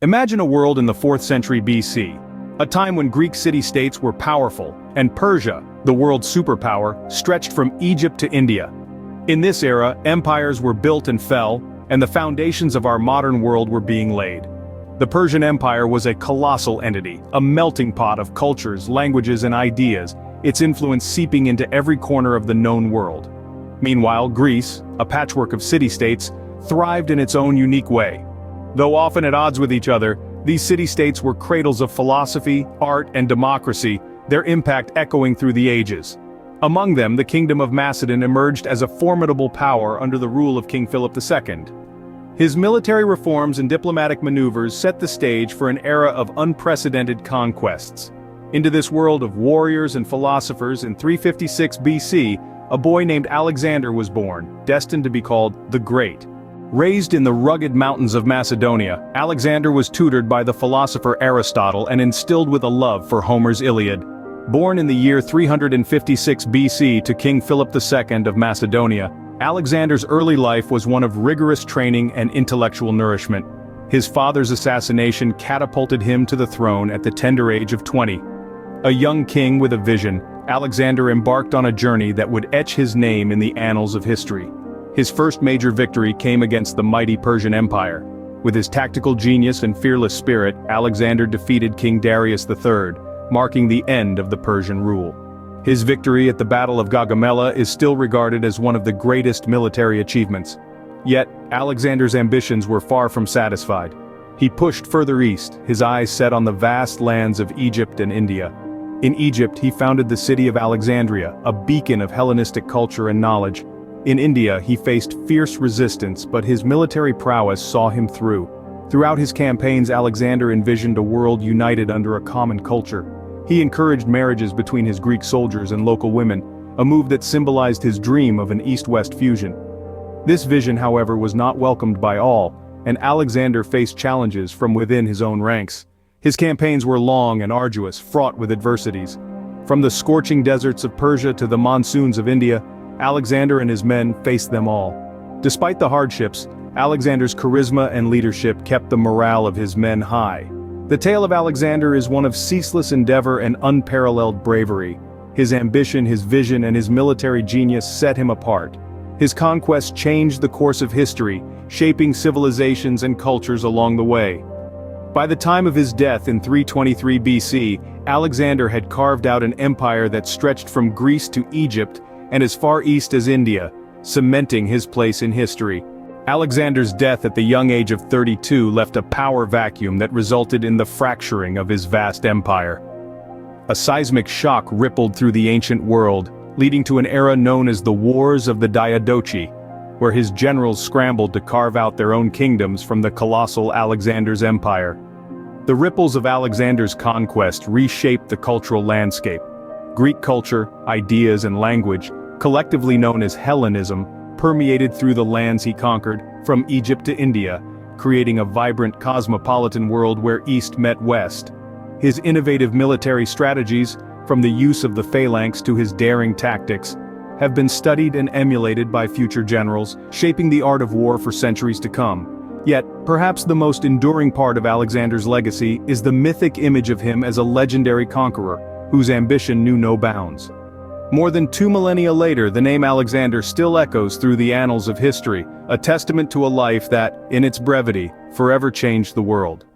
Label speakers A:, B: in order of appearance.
A: Imagine a world in the 4th century BC, a time when Greek city-states were powerful, and Persia, the world's superpower, stretched from Egypt to India. In this era, empires were built and fell, and the foundations of our modern world were being laid. The Persian Empire was a colossal entity, a melting pot of cultures, languages, and ideas, its influence seeping into every corner of the known world. Meanwhile, Greece, a patchwork of city-states, thrived in its own unique way. Though often at odds with each other, these city-states were cradles of philosophy, art, and democracy, their impact echoing through the ages. Among them, the Kingdom of Macedon emerged as a formidable power under the rule of King Philip II. His military reforms and diplomatic maneuvers set the stage for an era of unprecedented conquests. Into this world of warriors and philosophers in 356 BC, a boy named Alexander was born, destined to be called the Great. Raised in the rugged mountains of Macedonia, Alexander was tutored by the philosopher Aristotle and instilled with a love for Homer's Iliad. Born in the year 356 BC to King Philip II of Macedonia, Alexander's early life was one of rigorous training and intellectual nourishment. His father's assassination catapulted him to the throne at the tender age of 20. A young king with a vision, Alexander embarked on a journey that would etch his name in the annals of history. His first major victory came against the mighty Persian Empire. With his tactical genius and fearless spirit, Alexander defeated King Darius III, marking the end of the Persian rule. His victory at the Battle of Gaugamela is still regarded as one of the greatest military achievements. Yet, Alexander's ambitions were far from satisfied. He pushed further east, his eyes set on the vast lands of Egypt and India. In Egypt, he founded the city of Alexandria, a beacon of Hellenistic culture and knowledge. In India, he faced fierce resistance, but his military prowess saw him through. Throughout his campaigns, Alexander envisioned a world united under a common culture. He encouraged marriages between his Greek soldiers and local women, a move that symbolized his dream of an East-West fusion. This vision, however, was not welcomed by all, and Alexander faced challenges from within his own ranks. His campaigns were long and arduous, fraught with adversities. From the scorching deserts of Persia to the monsoons of India, Alexander and his men faced them all. Despite the hardships, Alexander's charisma and leadership kept the morale of his men high. The tale of Alexander is one of ceaseless endeavor and unparalleled bravery. His ambition, his vision, and his military genius set him apart. His conquests changed the course of history, shaping civilizations and cultures along the way. By the time of his death in 323 BC, Alexander had carved out an empire that stretched from Greece to Egypt and as far east as India, cementing his place in history. Alexander's death at the young age of 32 left a power vacuum that resulted in the fracturing of his vast empire. A seismic shock rippled through the ancient world, leading to an era known as the Wars of the Diadochi, where his generals scrambled to carve out their own kingdoms from the colossal Alexander's empire. The ripples of Alexander's conquest reshaped the cultural landscape. Greek culture, ideas, and language, collectively known as Hellenism, permeated through the lands he conquered, from Egypt to India, creating a vibrant cosmopolitan world where East met West. His innovative military strategies, from the use of the phalanx to his daring tactics, have been studied and emulated by future generals, shaping the art of war for centuries to come. Yet, perhaps the most enduring part of Alexander's legacy is the mythic image of him as a legendary conqueror, whose ambition knew no bounds. More than 2 millennia later, the name Alexander still echoes through the annals of history, a testament to a life that, in its brevity, forever changed the world.